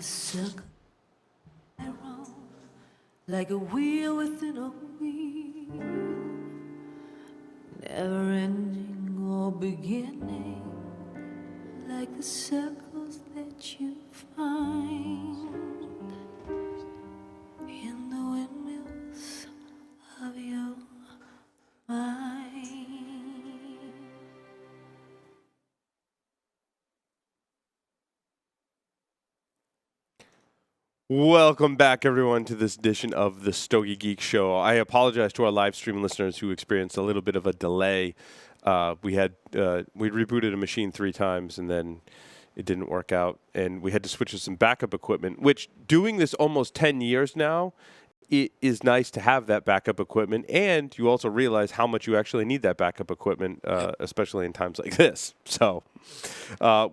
circle I roll, like a wheel within a wheel, never ending or beginning, like the circles that you find in the windmills of your mind. Welcome back, everyone, to this edition of the Stogie Geek Show. I apologize to our live stream listeners who experienced a little bit of a delay. We rebooted a machine 3 times, and then it didn't work out, and we had to switch to some backup equipment, which doing this almost 10 years now, it is nice to have that backup equipment, and you also realize how much you actually need that backup equipment, especially in times like this. So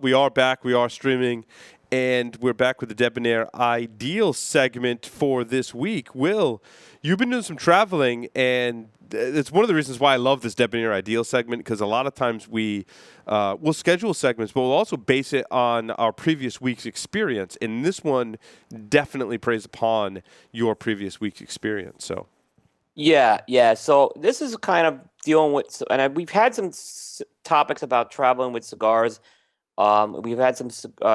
we are back. We are streaming. And we're back with the Debonaire Ideal segment for this week. Will, you've been doing some traveling, and it's one of the reasons why I love this Debonaire Ideal segment, because a lot of times we'll schedule segments, but we'll also base it on our previous week's experience. And this one definitely preys upon your previous week's experience. So, Yeah. So this is kind of dealing with, and we've had some topics about traveling with cigars. We've had some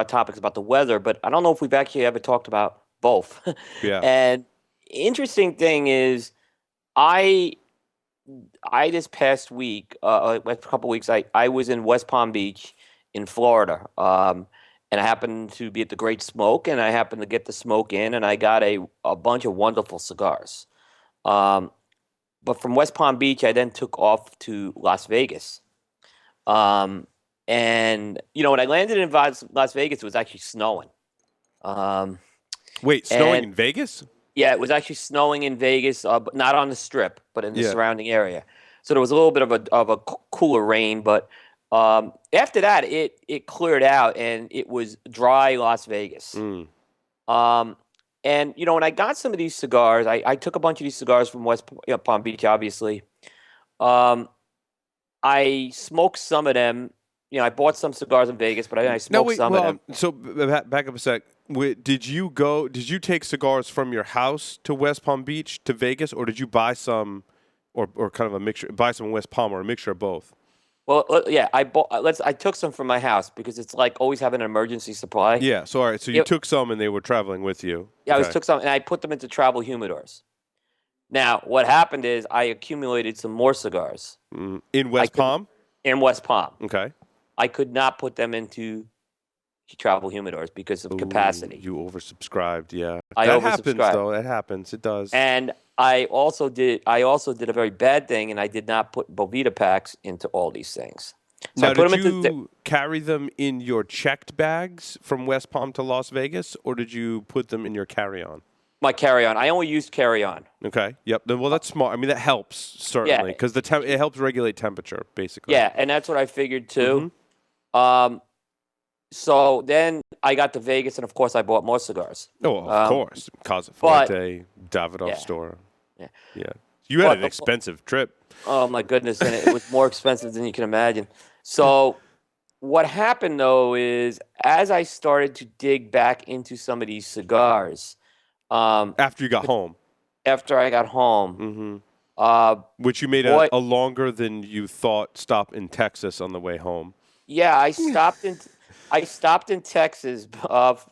topics about the weather, but I don't know if we've actually ever talked about both. yeah. And interesting thing is, I this past week, a couple weeks, I was in West Palm Beach in Florida, and I happened to be at the Great Smoke, and I happened to get the smoke in, and I got a bunch of wonderful cigars. But from West Palm Beach, I then took off to Las Vegas. And, when I landed in Las Vegas, it was actually snowing. Wait, snowing in Vegas? Yeah, it was actually snowing in Vegas, but not on the Strip, but in the surrounding area. So there was a little bit of a cooler rain, but after that, it cleared out, and it was dry Las Vegas. And, when I got some of these cigars, I took a bunch of these cigars from West Palm Beach, obviously. I smoked some of them. I bought some cigars in Vegas, but I smoked some of them. So back up a sec. Did you take cigars from your house to West Palm Beach to Vegas, or did you buy some, or kind of a mixture, buy some in West Palm, or a mixture of both? Well, yeah, I took some from my house because it's like always having an emergency supply. Yeah. So all right. So you took some, and they were traveling with you. Yeah, okay. I took some, and I put them into travel humidors. Now, what happened is I accumulated some more cigars in West Palm. In West Palm. Okay. I could not put them into travel humidors because of capacity. You oversubscribed, yeah. That happens, though. That happens. It does. And I also did a very bad thing, and I did not put Bovita packs into all these things. So now, did you carry them in your checked bags from West Palm to Las Vegas, or did you put them in your carry-on? My carry-on. I only used carry-on. Okay. Yep. Well, that's smart. I mean, that helps, certainly, because it helps regulate temperature, basically. Yeah, and that's what I figured, too. So then I got to Vegas, and of course I bought more cigars. Oh, of course. Casa Fuerte, Davidoff store. Yeah. You had an expensive trip. Oh, my goodness. And it was more expensive than you can imagine. So what happened, though, is as I started to dig back into some of these cigars. After you got home. After I got home. Which you made a longer than you thought stop in Texas on the way home. Yeah, I stopped in Texas,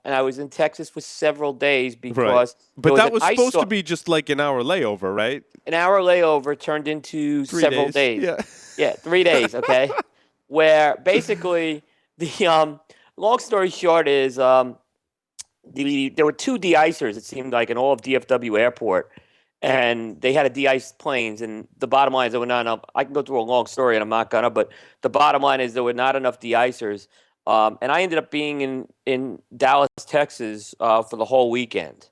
and I was in Texas for several days because. Right. But that was supposed to be just like an hour layover, right? An hour layover turned into 3 several days. days. Yeah, 3 days. Okay, where basically the long story short is there were 2 de-icers. It seemed like in all of DFW Airport. And they had to de-ice planes, and the bottom line is there were not enough. I can go through a long story, and I'm not gonna. But the bottom line is there were not enough de-icers, and I ended up being in Dallas, Texas, for the whole weekend.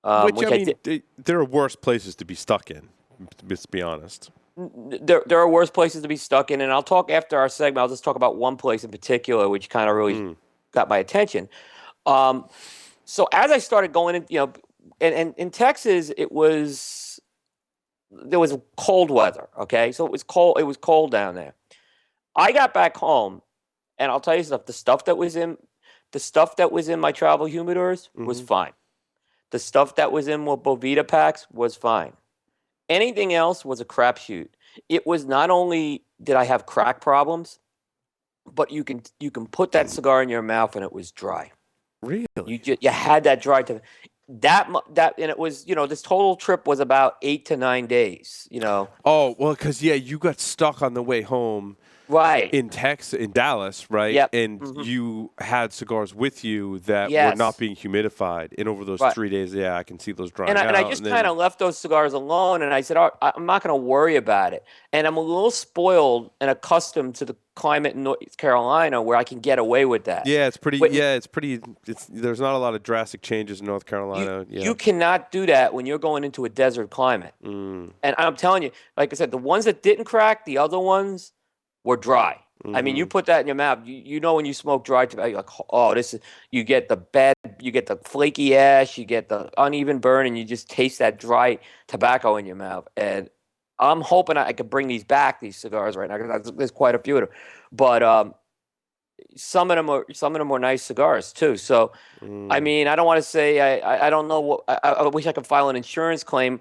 Which I mean, there are worse places to be stuck in. Let's be honest. There are worse places to be stuck in, and I'll talk after our segment. I'll just talk about one place in particular, which kind of really got my attention. So as I started going in, And in Texas, there was cold weather. Okay, so it was cold. It was cold down there. I got back home, and I'll tell you stuff. The stuff that was in The stuff that was in my travel humidors was fine. The stuff that was in Bovita packs was fine. Anything else was a crapshoot. It was not only did I have crack problems, but you can put that cigar in your mouth and it was dry. Really? You had that dry to that and it was this total trip was about 8 to 9 days. Oh well, because you got stuck on the way home. Right. In Dallas, right? Yep. And you had cigars with you that were not Yes. being humidified. And over those Right. 3 days, I can see those drying And out. I just kind of left those cigars alone, and I said, "Oh, I'm not going to worry about it." And I'm a little spoiled and accustomed to the climate in North Carolina where I can get away with that. Yeah, it's pretty. But There's not a lot of drastic changes in North Carolina. you cannot do that when you're going into a desert climate. And I'm telling you, like I said, the ones that didn't crack, the other ones were dry. I mean, you put that in your mouth. You know when you smoke dry tobacco, you're like, oh, you get the flaky ash, you get the uneven burn, and you just taste that dry tobacco in your mouth. And I'm hoping I could bring these cigars right now, because there's quite a few of them. But some of them were nice cigars too. So, I mean, I don't want to say I don't know what I wish I could file an insurance claim.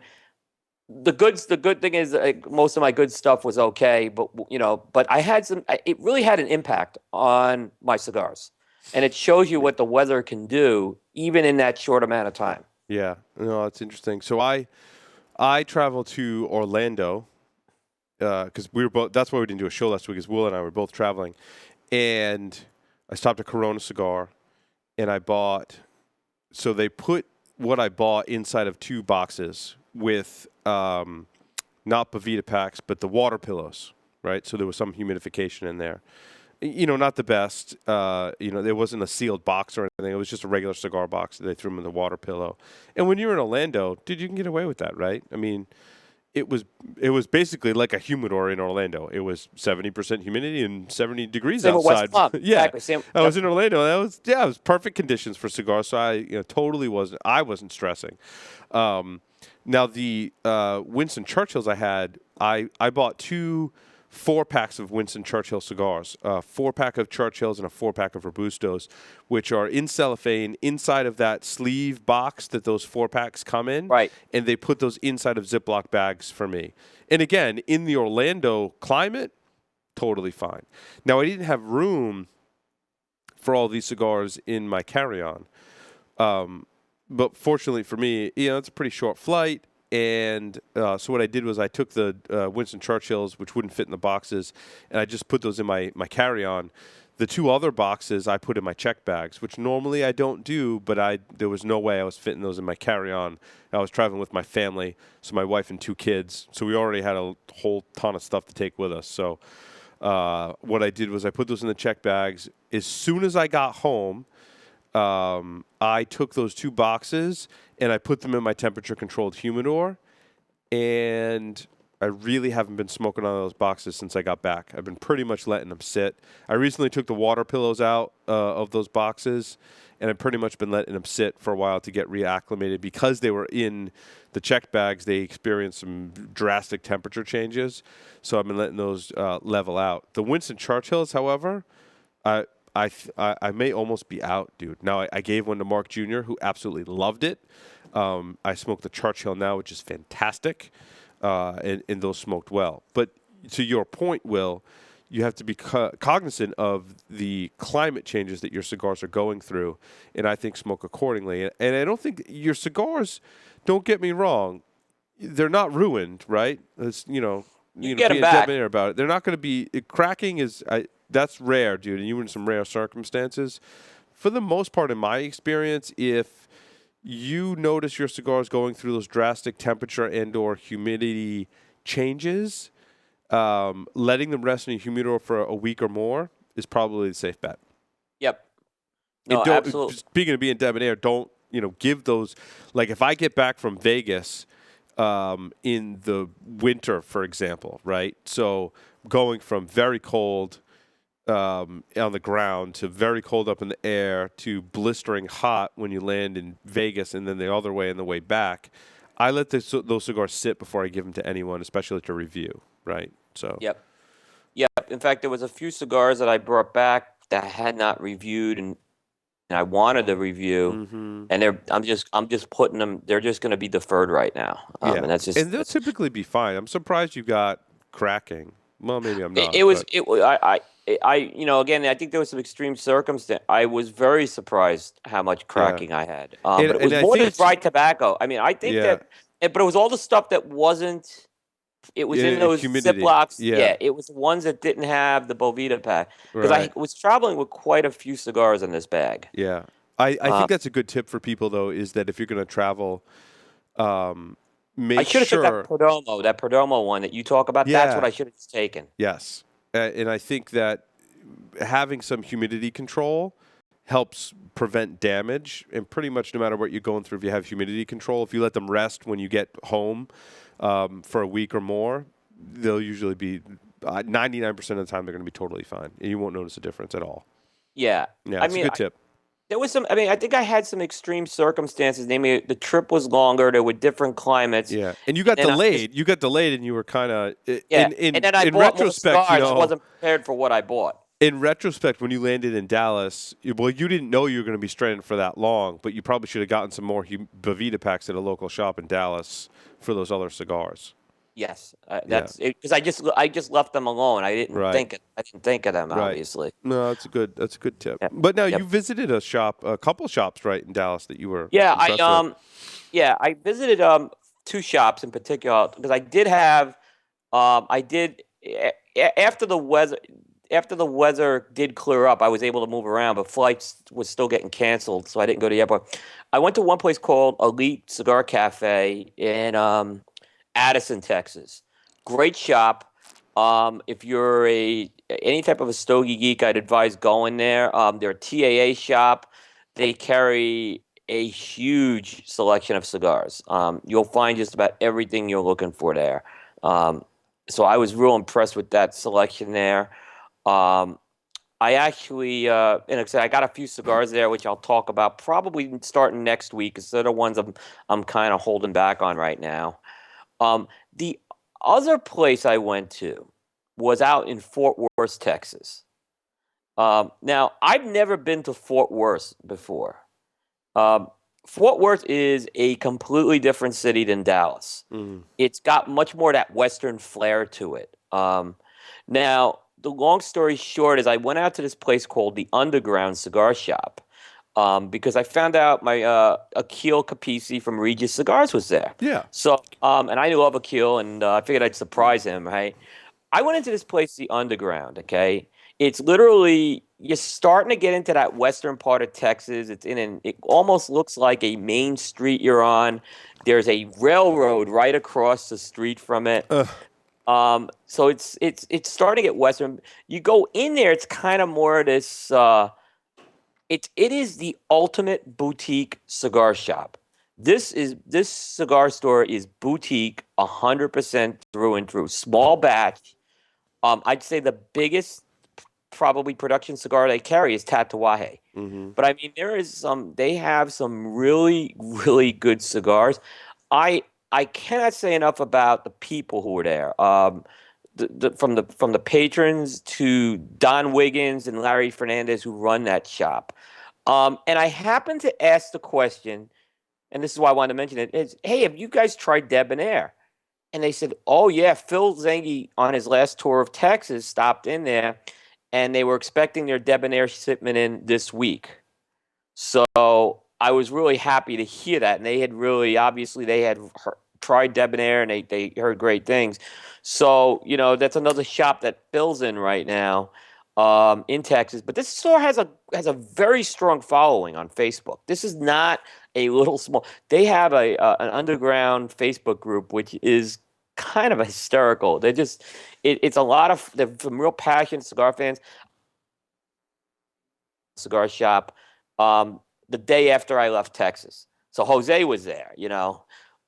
The good thing is most of my good stuff was okay, but I had it really had an impact on my cigars, and it shows you what the weather can do even in that short amount of time. Yeah, no, that's interesting. So I traveled to Orlando because we were both. That's why we didn't do a show last week. Because Will and I were both traveling, and I stopped at Corona Cigar, and I bought. So they put what I bought inside of 2 boxes with not Bovita packs, but the water pillows, right? So there was some humidification in there. Not the best. There wasn't a sealed box or anything. It was just a regular cigar box that they threw them in the water pillow. And when you're in Orlando, dude, you can get away with that, right? I mean, it was basically like a humidor in Orlando. It was 70% humidity and 70 degrees Same with West outside. Palm. Yeah, Exactly. Same. I was in Orlando. It was perfect conditions for cigars. So I totally wasn't. I wasn't stressing. Now the Winston Churchills I bought 2 4-packs of Winston Churchill cigars, a 4-pack of Churchills and a 4-pack of Robustos, which are in cellophane inside of that sleeve box that those 4-packs come in. Right. And they put those inside of Ziploc bags for me. And again, in the Orlando climate, totally fine. Now I didn't have room for all these cigars in my carry-on. But fortunately for me, it's a pretty short flight. And so what I did was I took the Winston Churchills, which wouldn't fit in the boxes, and I just put those in my carry-on. The 2 other boxes I put in my check bags, which normally I don't do, but there was no way I was fitting those in my carry-on. I was traveling with my family, so my wife and 2 kids. So we already had a whole ton of stuff to take with us. So what I did was I put those in the check bags. As soon as I got home, I took those 2 boxes and I put them in my temperature-controlled humidor, and I really haven't been smoking on those boxes since I got back. I've been pretty much letting them sit. I recently took the water pillows out of those boxes, and I've pretty much been letting them sit for a while to get reacclimated. Because they were in the checked bags, they experienced some drastic temperature changes, so I've been letting those level out. The Winston Churchills, however, I may almost be out, dude. Now, I gave one to Mark Jr., who absolutely loved it. I smoked the Churchill now, which is fantastic, and those smoked well. But to your point, Will, you have to be cognizant of the climate changes that your cigars are going through, and I think smoke accordingly. And I don't think your cigars, don't get me wrong, they're not ruined, right? It's, You get being them back. debonair about it. They're not going to be cracking is. That's rare, dude, and you were in some rare circumstances. For the most part, in my experience, if you notice your cigars going through those drastic temperature and or humidity changes, letting them rest in a humidor for a week or more is probably the safe bet. Yep. And No, absolutely. Speaking of being debonair, don't give those. Like if I get back from Vegas in the winter, for example, right? So going from very cold on the ground to very cold up in the air to blistering hot when you land in Vegas, and then the other way on the way back, I let those cigars sit before I give them to anyone, especially to review, right? So Yep. In fact, there was a few cigars that I brought back that I had not reviewed, and and I wanted to review, Mm-hmm. and I'm just putting them. They're just going to be deferred right now, Yeah, and that's just and they'll typically be fine. I'm surprised you got cracking. Well, maybe I'm not, it was but you know, again, I think there was some extreme circumstance. I was very surprised how much yeah, cracking I had, and but it was I more think than it's fried tobacco. I mean, I think yeah, that, but it was all the stuff that wasn't. It was in those humidity. Ziplocs. Yeah, Yeah, it was ones that didn't have the Bovita pack because I right. was traveling with quite a few cigars in this bag. Yeah, I Uh, think that's a good tip for people though. Is that if you're going to travel, um, I make should have took sure. that Perdomo one that you talk about. That's what Yeah, I should have taken. yes, and I think that having some humidity control helps prevent damage. And pretty much no matter what you're going through, if you have humidity control, if you let them rest when you get home for a week or more, they'll usually be 99% of the time they're going to be totally fine, and you won't notice a difference at all. Yeah, Yeah, I it's a mean, good tip. there was some. I mean, I think I had some extreme circumstances. Namely, the trip was longer. There were different climates, Yeah, and you and got then I just delayed. You got delayed, and you were kind of yeah, in and in then I in bought more retrospect. cigars. I wasn't prepared for what I bought. In retrospect, when you landed in Dallas, well, you didn't know you were going to be stranded for that long, but you probably should have gotten some more Bavita packs at a local shop in Dallas for those other cigars. Yes, Yeah, that's it because I just left them alone. right, I didn't think of them right. obviously. No, that's a good tip. Yep. But now Yep. you visited a couple shops, right, in Dallas that you were Yeah, impressed with. I visited two shops in particular because I did after the weather did clear up, I was able to move around, but flights was still getting canceled, so I didn't go to the airport. I went to one place called Elite Cigar Cafe in Addison, Texas. Great shop. If you're any type of a stogie geek, I'd advise going there. They're a TAA shop. They carry a huge selection of cigars. You'll find just about everything you're looking for there. So I was real impressed with that selection there. Um, I actually, and like I said, I got a few cigars there, which I'll talk about probably starting next week, because they're the ones I'm kind of holding back on right now. The other place I went to was out in Fort Worth, Texas. Now, I've never been to Fort Worth before. Um, Fort Worth is a completely different city than Dallas. Mm. It's got much more of that Western flair to it. Now, the long story short is I went out to this place called the Underground Cigar Shop because I found out my Akil Capisi from Regis Cigars was there. Yeah. So, and I love Akil, and I figured I'd surprise him, right? I went into this place, the Underground. Okay, it's literally you're starting to get into that western part of Texas. It almost looks like a main street you're on. There's a railroad right across the street from it. Ugh. So it's starting to get western. You go in there, it's kind of more of this. It is the ultimate boutique cigar shop. This cigar store is boutique 100% through and through. Small batch. I'd say the biggest probably production cigar they carry is Tatuaje. Hmm. But I mean, they have some really, really good cigars. I I cannot say enough about the people who were there. From the patrons to Don Wiggins and Larry Fernandez who run that shop. And I happened to ask the question, and this is why I wanted to mention it, is, hey, have you guys tried Debonaire? And they said, oh, yeah, Phil Zengi on his last tour of Texas stopped in there, and they were expecting their Debonaire shipment in this week. So I was really happy to hear that. And they had really, obviously, they had tried Debonaire, and they heard great things. So, that's another shop that Phil's in right now in Texas. But this store has a very strong following on Facebook. This is not a little small. They have an underground Facebook group, which is kind of hysterical. It's a lot of they're some real passionate cigar fans. Cigar shop the day after I left Texas. So Jose was there.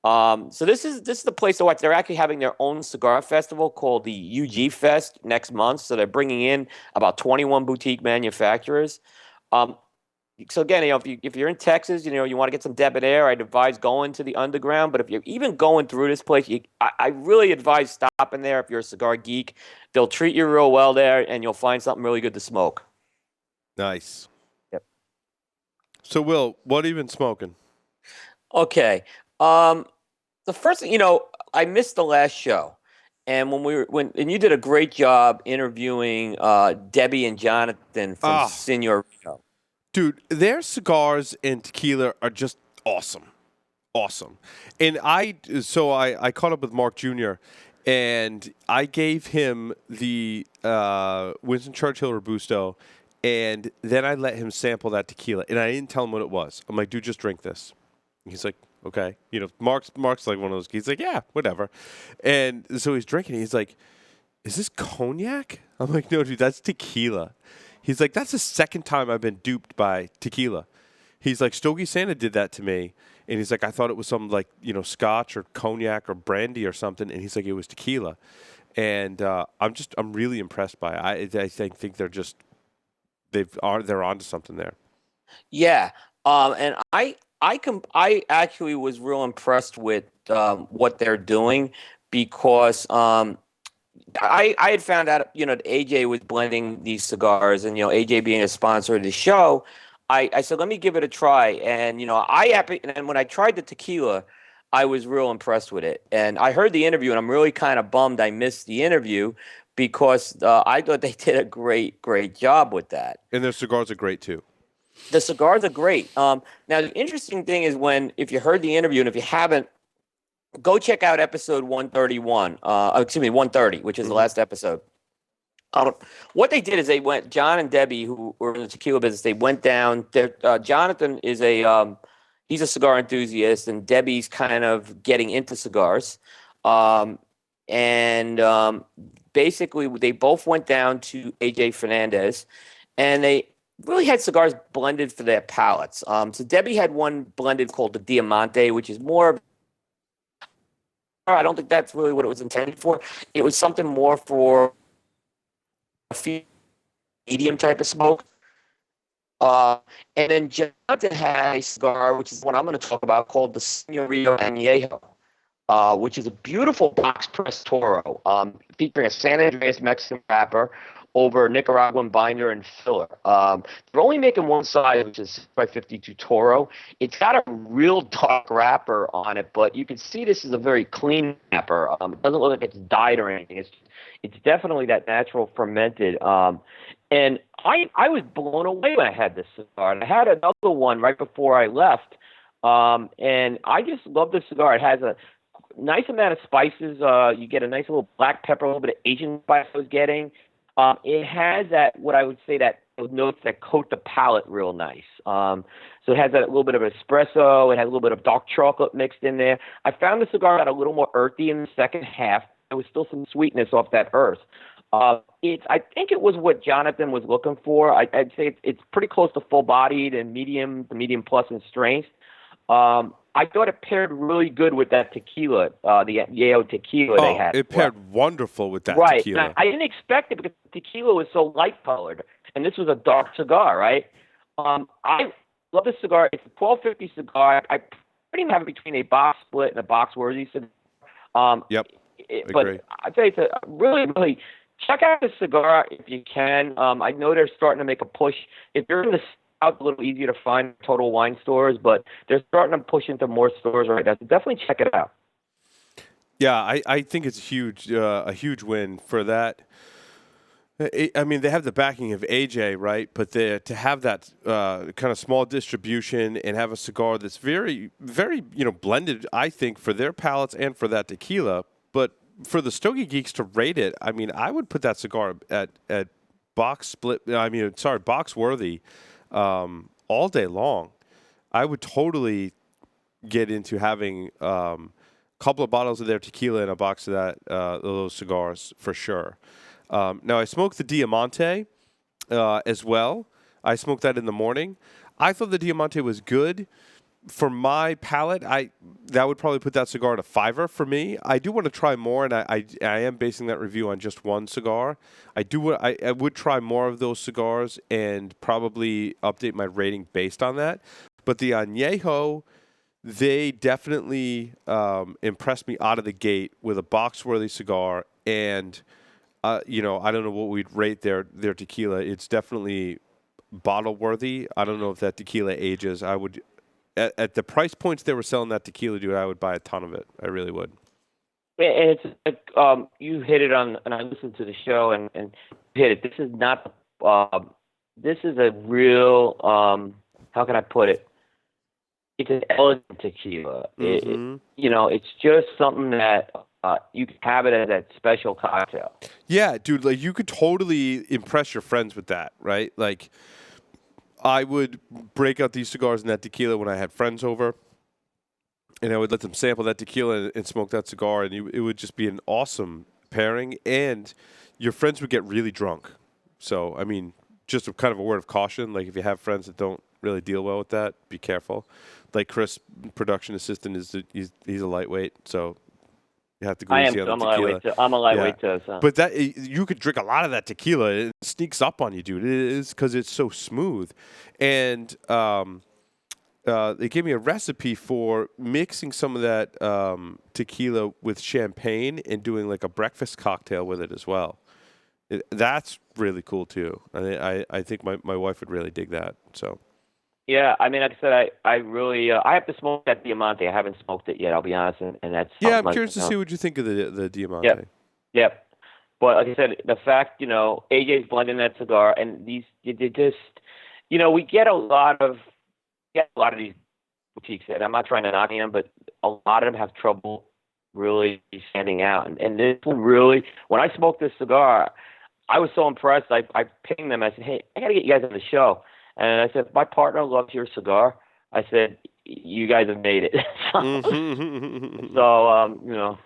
So this is the place to watch. They're actually having their own cigar festival called the UG Fest next month. So they're bringing in about 21 boutique manufacturers. Um, so again, if you're in Texas, you want to get some debonair, I'd advise going to the Underground. But if you're even going through this place, I really advise stopping there if you're a cigar geek. They'll treat you real well there, and you'll find something really good to smoke. Nice. Yep. So, Will, what have you been smoking? Okay. The first thing, I missed the last show, and when you did a great job interviewing Debbie and Jonathan from Ah, Senor Reno. dude, their cigars and tequila are just awesome. Awesome. And I caught up with Mark Jr. and I gave him the Winston Churchill Robusto, and then I let him sample that tequila, and I didn't tell him what it was. I'm like, dude, just drink this. And he's like, okay. Mark's like one of those. He's like, yeah, whatever. And so he's drinking. He's like, is this cognac? I'm like, no, dude, that's tequila. He's like, that's the second time I've been duped by tequila. He's like, Stogie Santa did that to me. And he's like, I thought it was some like, scotch or cognac or brandy or something. And he's like, it was tequila. And I'm really impressed by it. I think they're onto something there. Yeah. And I actually was real impressed with what they're doing because I had found out, that AJ was blending these cigars, and AJ being a sponsor of the show, I said, let me give it a try. And and when I tried the tequila, I was real impressed with it. And I heard the interview, and I'm really kind of bummed I missed the interview because I thought they did a great job with that. And their cigars are great too. The cigars are great. Now the interesting thing is if you heard the interview, and if you haven't, go check out episode 131. Excuse me, 130, which is the last episode. What they did is John and Debbie, who were in the tequila business, they went down. Jonathan is he's a cigar enthusiast, and Debbie's kind of getting into cigars. And basically, they both went down to AJ Fernandez, and they really had cigars blended for their palates. So Debbie had one blended called the Diamante, which is more. I don't think that's really what it was intended for. It was something more for a medium type of smoke. And then Jonathan had a cigar, which is what I'm going to talk about, called the Señorito Añejo, which is a beautiful box press Toro, featuring a San Andreas Mexican wrapper over Nicaraguan binder and filler. They're only making one size, which is 6x52 Toro. It's got a real dark wrapper on it, but you can see this is a very clean wrapper. It doesn't look like it's dyed or anything. It's definitely that natural fermented. And I was blown away when I had this cigar. And I had another one right before I left. And I just love this cigar. It has a nice amount of spices. You get a nice little black pepper, a little bit of Asian spice I was getting. It has what I would say those notes that coat the palate real nice. So it has that little bit of espresso. It has a little bit of dark chocolate mixed in there. I found the cigar got a little more earthy in the second half. There was still some sweetness off that earth. I think it was what Jonathan was looking for. I'd say it's pretty close to full-bodied and medium plus in strength. I thought it paired really good with that tequila, the Yeo tequila they had. It paired wonderful with that right. tequila. Now, I didn't expect it because tequila was so light-colored, and this was a dark cigar, right? I love this cigar. It's a 1250 cigar. I pretty much have it between a box split and a box worthy cigar. Yep. But I'd say it's a really check out the cigar if you can. I know they're starting to make a push. If you're in the South, a little easier to find Total Wine stores, but they're starting to push into more stores right now. So definitely check it out. Yeah, I think it's a huge win for that. I mean, they have the backing of AJ, right? But to have that kind of small distribution and have a cigar that's very, very, blended, I think, for their palates and for that tequila. But for the Stogie Geeks to rate it, I mean, I would put that cigar at box worthy all day long. I would totally get into having a couple of bottles of their tequila and a box of those cigars for sure. Now, I smoked the Diamante as well. I smoked that in the morning. I thought the Diamante was good. For my palate, that would probably put that cigar at a 5 for me. I do want to try more, and I am basing that review on just one cigar. I would try more of those cigars and probably update my rating based on that. But the Añejo, they definitely impressed me out of the gate with a box-worthy cigar, and I don't know what we'd rate their tequila. It's definitely bottle worthy. I don't know if that tequila ages. I would, at the price points they were selling that tequila, dude, I would buy a ton of it. I really would. And it's like, you hit it on, and I listened to the show and hit it. This is not, this is a real, how can I put it? It's an elegant tequila. It's just something that you can have it as that special cocktail. Yeah, dude, like you could totally impress your friends with that, right? Like I would break out these cigars and that tequila when I had friends over, and I would let them sample that tequila and smoke that cigar, and it would just be an awesome pairing, and your friends would get really drunk. So, I mean, just a kind of a word of caution, like if you have friends that don't really deal well with that, be careful. Like Chris, production assistant, he's a lightweight, so you have to go easy on the tequila. I'm a lightweight too. So. But that you could drink a lot of that tequila. It sneaks up on you, dude. It is because it's so smooth. And they gave me a recipe for mixing some of that tequila with champagne and doing like a breakfast cocktail with it as well. That's really cool too. I think my wife would really dig that. So. Yeah, I mean, like I said, I really I have to smoke that Diamante. I haven't smoked it yet. I'll be honest, and that's I'm curious to see what you think of the Diamante. Yep. But like I said, the fact AJ's blending that cigar, and these they just we get a lot of these boutiques, and I'm not trying to knock them, but a lot of them have trouble really standing out. And this one really, when I smoked this cigar, I was so impressed. I pinged them. I said, hey, I got to get you guys on the show. And I said, my partner loves your cigar. I said, you guys have made it. So,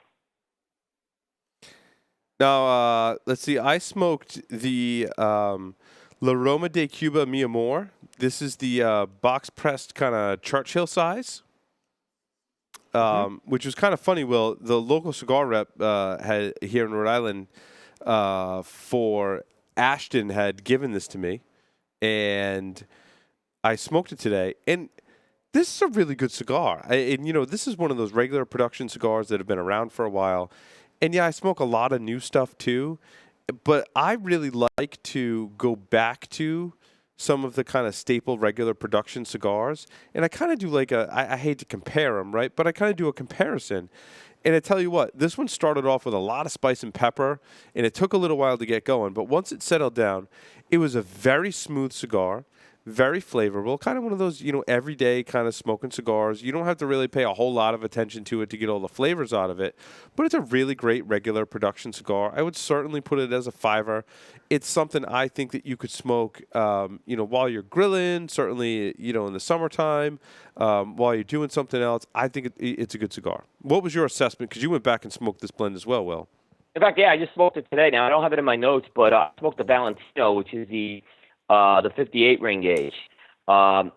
Now, let's see. I smoked the La Roma de Cuba Mi Amor. This is the box-pressed kind of Churchill size, which was kind of funny. Well, the local cigar rep had here in Rhode Island for Ashton had given this to me. And I smoked it today, and this is a really good cigar. This is one of those regular production cigars that have been around for a while. And yeah, I smoke a lot of new stuff too, but I really like to go back to some of the kind of staple regular production cigars. And I kind of do like I hate to compare them, right? But I kind of do a comparison. And I tell you what, this one started off with a lot of spice and pepper, and it took a little while to get going. But once it settled down, it was a very smooth cigar, very flavorful, kind of one of those, everyday kind of smoking cigars. You don't have to really pay a whole lot of attention to it to get all the flavors out of it, but it's a really great regular production cigar. I would certainly put it as a 5-er. It's something I think that you could smoke, while you're grilling, certainly, in the summertime, while you're doing something else. I think it's a good cigar. What was your assessment? Because you went back and smoked this blend as well, Will. In fact, yeah, I just smoked it today. Now, I don't have it in my notes, but I smoked the Valentino, which is the 58 ring gauge. And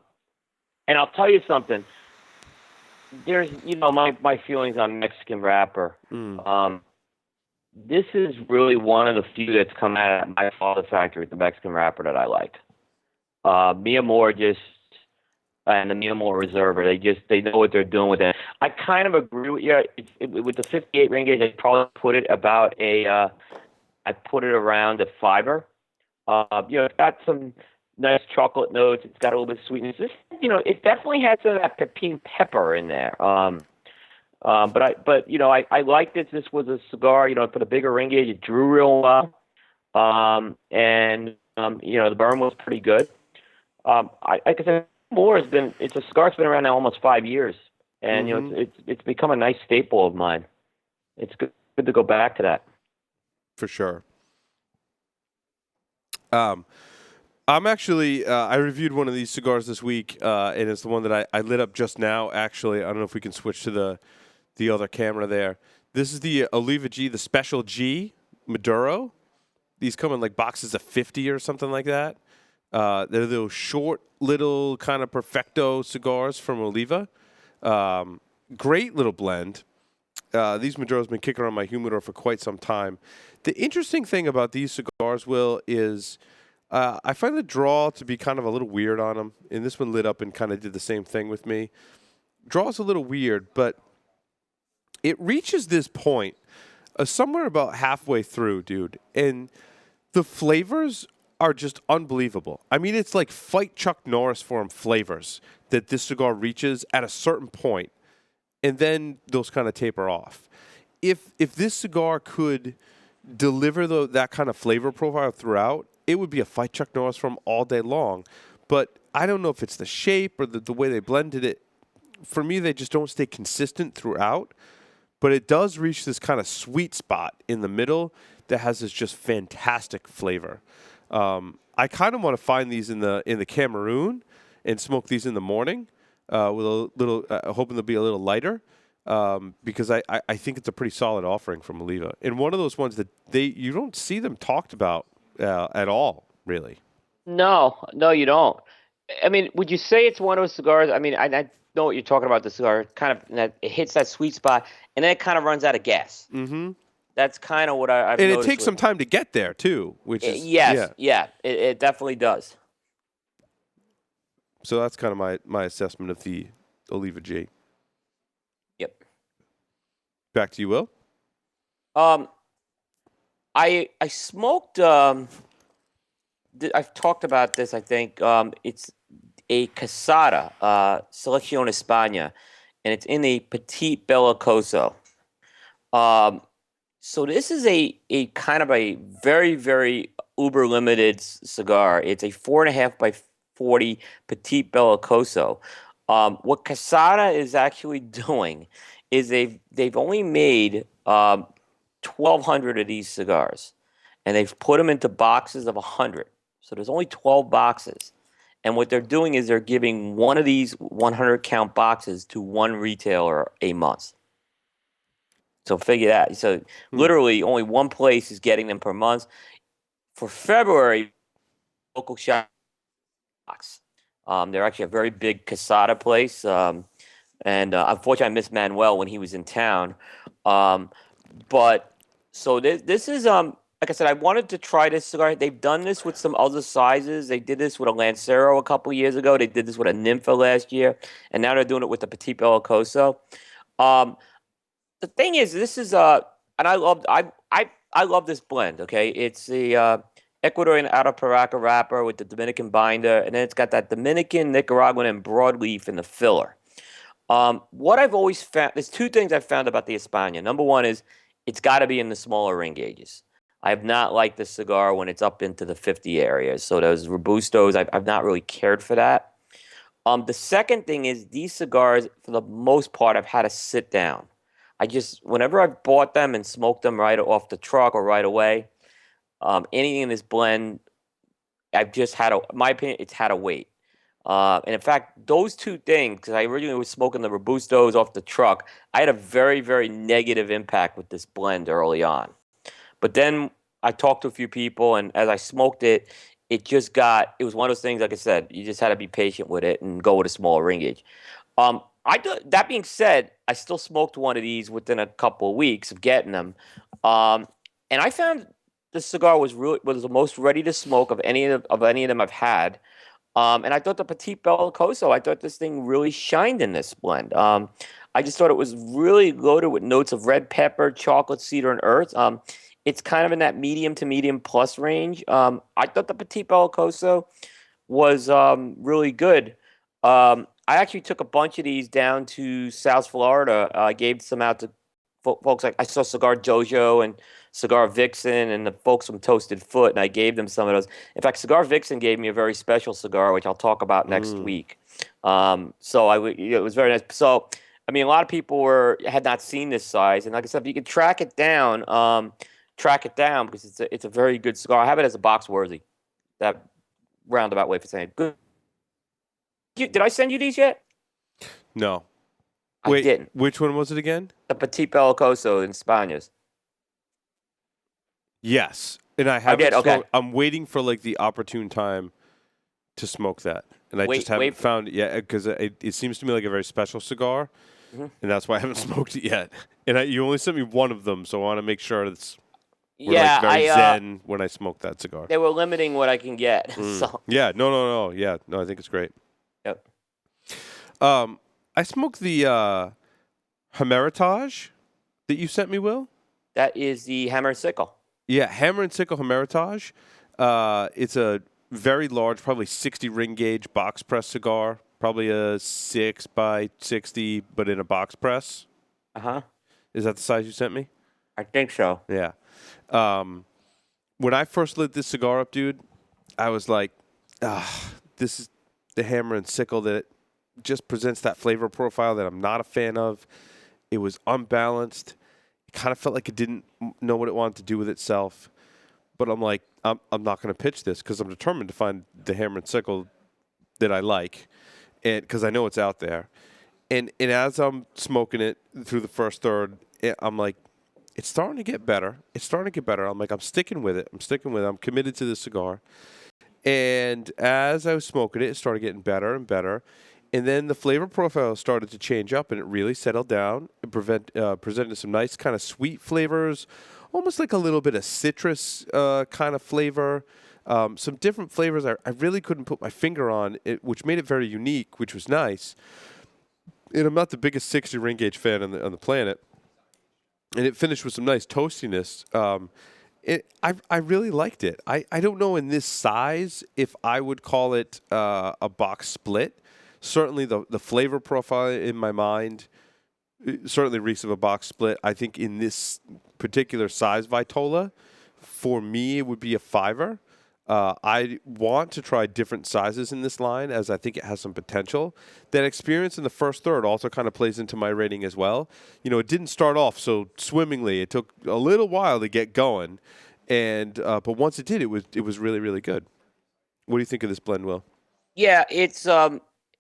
I'll tell you something. There's, my feelings on Mexican wrapper. This is really one of the few that's come out of my father factory, the Mexican wrapper that I liked. Mi Amor and the Mi Amor Reserva, they know what they're doing with it. I kind of agree with you. With the 58 ring gauge, I'd probably put it about I put it around a 5-er. It's got some nice chocolate notes. It's got a little bit of sweetness. It definitely has some of that pepin pepper in there. But I liked it. This was a cigar, for the bigger ring gauge. It drew real well. The burn was pretty good. Like I said, it's a cigar that's been around now almost 5 years. And, it's become a nice staple of mine. It's good to go back to that. For sure. I'm actually, I reviewed one of these cigars this week, and it's the one that I lit up just now, actually. I don't know if we can switch to the other camera there. This is the Oliva G, the Special G Maduro. These come in like boxes of 50 or something like that. They're those short little kind of perfecto cigars from Oliva. Great little blend. These Maduros have been kicking around my humidor for quite some time. The interesting thing about these cigars, Will, is I find the draw to be kind of a little weird on them. And this one lit up and kind of did the same thing with me. Draw's a little weird, but it reaches this point somewhere about halfway through, dude. And the flavors are just unbelievable. I mean, it's like fight Chuck Norris form flavors that this cigar reaches at a certain point, and then those kind of taper off. If this cigar could deliver that kind of flavor profile throughout, it would be a fight Chuck Norris from all day long. But I don't know if it's the shape or the way they blended it. For me, they just don't stay consistent throughout. But it does reach this kind of sweet spot in the middle that has this just fantastic flavor. I kind of want to find these in the Cameroon and smoke these in the morning with a little, hoping they'll be a little lighter. Because I think it's a pretty solid offering from Oliva. And one of those ones that you don't see them talked about at all, really. No, you don't. I mean, would you say it's one of those cigars? I mean, I know what you're talking about. The cigar kind of it hits that sweet spot, and then it kind of runs out of gas. Mm-hmm. That's kind of what I've and noticed. It takes some time to get there too, which is it definitely does. So that's kind of my assessment of the Oliva G. Yep. Back to you, Will. I smoked. I've talked about this. I think it's a Casada, Selección España, and it's in a Petit Bellicoso. So this is a kind of a very, very uber limited cigar. It's a 4.5 by 40 Petit Bellicoso. What Casada is actually doing is they've only made 1,200 of these cigars, and they've put them into boxes of 100. So there's only 12 boxes. And what they're doing is they're giving one of these 100 count boxes to one retailer a month. So figure that. So literally only one place is getting them per month. For February, local shop box. They're actually a very big Casada place. And unfortunately, I missed Manuel when he was in town. But so this is like I said, I wanted to try this cigar. They've done this with some other sizes. They did this with a Lancero a couple years ago. They did this with a Nympha last year, and now they're doing it with the Petit Bellicoso. The thing is, this is and I love this blend. Okay, it's the Ecuadorian Arapiraca wrapper with the Dominican binder, and then it's got that Dominican, Nicaraguan, and broadleaf in the filler. What I've always found, there's two things I've found about the España. Number one is it's got to be in the smaller ring gauges. I have not liked the cigar when it's up into the 50 areas. So those Robustos, I've not really cared for that. The second thing is these cigars, for the most part, I've had to sit down. Whenever I've bought them and smoked them right off the truck or right away, anything in this blend, I've just had my opinion, it's had to wait. And in fact, those two things, because I originally was smoking the Robustos off the truck, I had a very, very negative impact with this blend early on. But then I talked to a few people, and as I smoked it, it was one of those things, like I said, you just had to be patient with it and go with a small ring gauge. That being said, I still smoked one of these within a couple of weeks of getting them. And I found the cigar was the most ready to smoke of any of them I've had. And I thought the Petit Bellicoso, I thought this thing really shined in this blend. I just thought it was really loaded with notes of red pepper, chocolate, cedar, and earth. It's kind of in that medium to medium plus range. I thought the Petit Bellicoso was really good. I actually took a bunch of these down to South Florida. I gave some out to folks. Like I saw Cigar Jojo and Cigar Vixen and the folks from Toasted Foot, and I gave them some of those. In fact, Cigar Vixen gave me a very special cigar, which I'll talk about next week. It was very nice. So, I mean, a lot of people had not seen this size, and like I said, if you could track it down because it's a very good cigar. I have it as a box worthy. That roundabout way for saying good. Did I send you these yet? No. I didn't. Which one was it again? The Petit Bellicoso in Españas. Yes. And I haven't okay. I'm waiting for like the opportune time to smoke that. And I just haven't found it yet because it seems to me like a very special cigar. Mm-hmm. And that's why I haven't smoked it yet. And you only sent me one of them, so I want to make sure we're very zen when I smoke that cigar. They were limiting what I can get. So. Yeah, no. Yeah, no, I think it's great. Yep. I smoked the Hermitage that you sent me, Will. That is the Hammer and Sickle. Yeah, Hammer and Sickle Hermitage. It's a very large, probably 60 ring gauge box press cigar. Probably a 6 by 60, but in a box press. Uh-huh. Is that the size you sent me? I think so. Yeah. When I first lit this cigar up, dude, I was like, this is the hammer and sickle that just presents that flavor profile that I'm not a fan of. It was unbalanced. It kind of felt like it didn't know what it wanted to do with itself. But I'm like, I'm not going to pitch this because I'm determined to find the hammer and sickle that I like, and because I know it's out there. And as I'm smoking it through the first third, I'm like, it's starting to get better. It's starting to get better. I'm like, I'm sticking with it. I'm committed to this cigar. And as I was smoking it, it started getting better and better. And then the flavor profile started to change up, and it really settled down. It presented some nice kind of sweet flavors, almost like a little bit of citrus kind of flavor. Some different flavors I really couldn't put my finger on, which made it very unique, which was nice. And I'm not the biggest 60 ring gauge fan on the planet. And it finished with some nice toastiness. I really liked it. I don't know in this size if I would call it a box split. Certainly the flavor profile in my mind certainly reeks of a box split. I think in this particular size Vitola, for me, it would be a 5er. I want to try different sizes in this line as I think it has some potential. That experience in the first third also kind of plays into my rating as well. You know, it didn't start off so swimmingly. It took a little while to get going, and but once it did, it was really, really good. What do you think of this blend, Will? Yeah, it's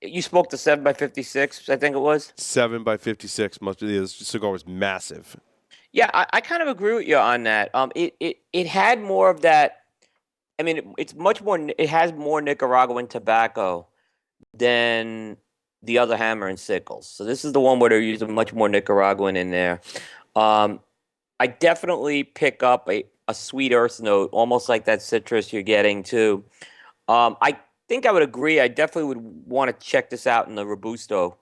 you spoke to 7 by 56, I think it was. 7 by 56. Much of the cigar was massive. Yeah, I kind of agree with you on that. It had more of that. I mean, it's much more. It has more Nicaraguan tobacco than the other hammer and sickles. So this is the one where they're using much more Nicaraguan in there. I definitely pick up a sweet earth note, almost like that citrus you're getting too. I think I would agree. I definitely would want to check this out in the Robusto,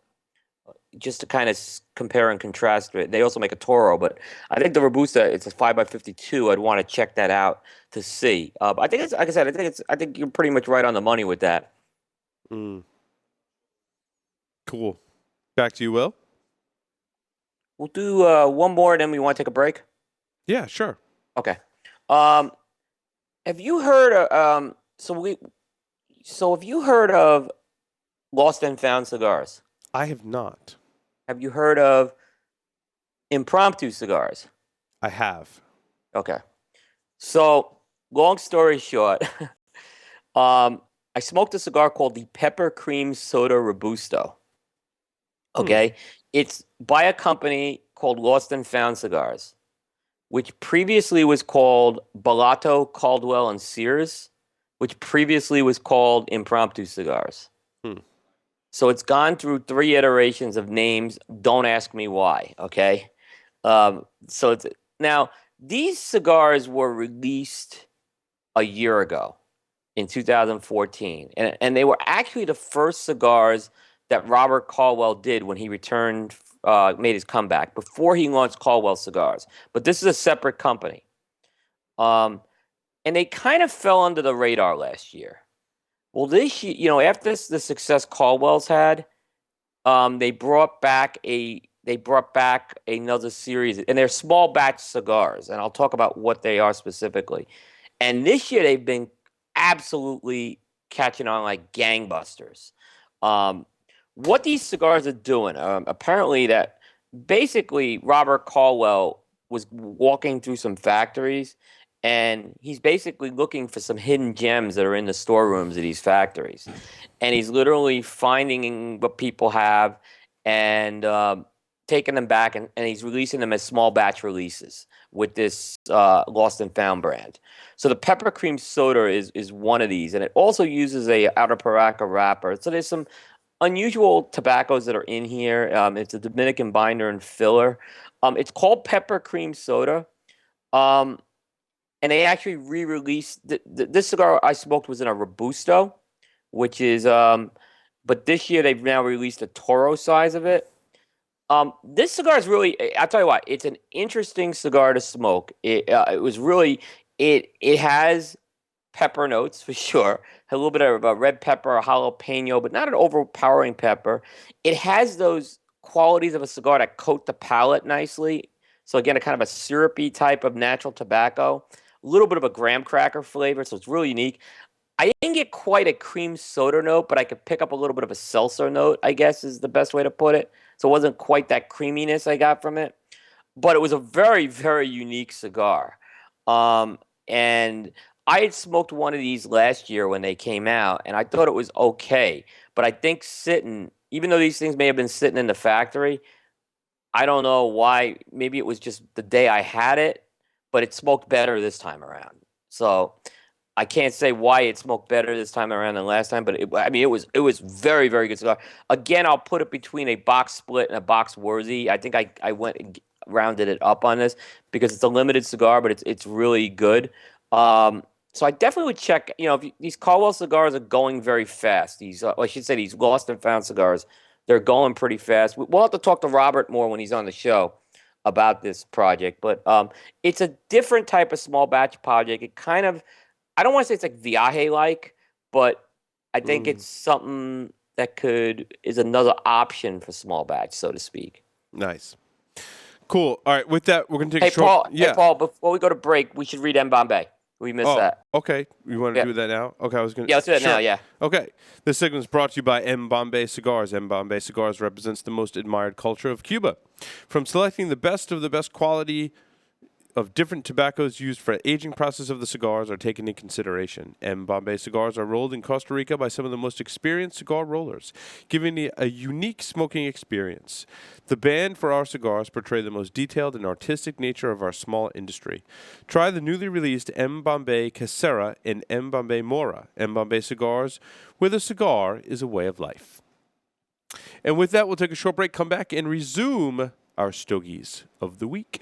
just to kind of compare and contrast it. They also make a Toro, but I think the Robusta, it's a 5 by 52. I'd want to check that out to see. I think it's, like I said, I think you're pretty much right on the money with that. Mm. Cool. Back to you, Will. We'll do one more, and then we want to take a break. Yeah, sure. Okay. Have you heard? So have you heard of Lost and Found cigars? I have not. Have you heard of impromptu cigars? I have. Okay. So, long story short, I smoked a cigar called the Pepper Cream Soda Robusto. Okay. It's by a company called Lost and Found Cigars, which previously was called Balato, Caldwell, and Sears, which previously was called Impromptu Cigars. So it's gone through 3 iterations of names. Don't ask me why, okay? So it's now these cigars were released a year ago in 2014, and they were actually the first cigars that Robert Caldwell did when he returned, made his comeback before he launched Caldwell Cigars. But this is a separate company, and they kind of fell under the radar last year. Well, this year, after the success Caldwell's had, they brought back another series, and they're small batch cigars, and I'll talk about what they are specifically. And this year, they've been absolutely catching on like gangbusters. What these cigars are doing, apparently, that basically Robert Caldwell was walking through some factories. And he's basically looking for some hidden gems that are in the storerooms of these factories. And he's literally finding what people have and taking them back, and he's releasing them as small batch releases with this Lost and Found brand. So the Pepper Cream Soda is one of these, and it also uses a outer Paraca wrapper. So there's some unusual tobaccos that are in here. It's a Dominican binder and filler. It's called Pepper Cream Soda. And they actually re-released this cigar I smoked was in a Robusto, which is but this year they've now released a Toro size of it. This cigar is really, I'll tell you what, it's an interesting cigar to smoke. It was really, it has pepper notes for sure. A little bit of red pepper, jalapeno, but not an overpowering pepper. It has those qualities of a cigar that coat the palate nicely. So again, a kind of a syrupy type of natural tobacco. A little bit of a graham cracker flavor, so it's really unique. I didn't get quite a cream soda note, but I could pick up a little bit of a seltzer note, I guess is the best way to put it. So it wasn't quite that creaminess I got from it. But it was a very, very unique cigar. And I had smoked one of these last year when they came out, and I thought it was okay. But I think sitting, even though these things may have been sitting in the factory, I don't know why. Maybe it was just the day I had it, but it smoked better this time around. So I can't say why it smoked better this time around than last time, but I mean, it was very, very good cigar. Again, I'll put it between a box split and a box worthy. I think I went and rounded it up on this because it's a limited cigar, but it's really good. So I definitely would check. These Caldwell cigars are going very fast. I should say these lost and found cigars, they're going pretty fast. We'll have to talk to Robert more when he's on the show about this project, but it's a different type of small batch project. It kind of, I don't want to say it's like Viaje-like, but I think it's something that is another option for small batch, so to speak. Nice. Cool. All right. With that, we're going to take a short... Paul, Hey, Paul, before we go to break, we should read M. Bombay. We missed that. Okay. You want to do that now? Okay, I was going to... Yeah, let's do that now, yeah. Okay. This segment is brought to you by M. Bombay Cigars. M. Bombay Cigars represents the most admired culture of Cuba. From selecting the best of the best quality of different tobaccos used for aging process of the cigars are taken into consideration. M. Bombay cigars are rolled in Costa Rica by some of the most experienced cigar rollers, giving a unique smoking experience. The band for our cigars portray the most detailed and artistic nature of our small industry. Try the newly released M. Bombay Casera and M. Bombay Mora. M. Bombay cigars, where the cigar is a way of life. And with that, we'll take a short break, come back, and resume our Stogies of the Week.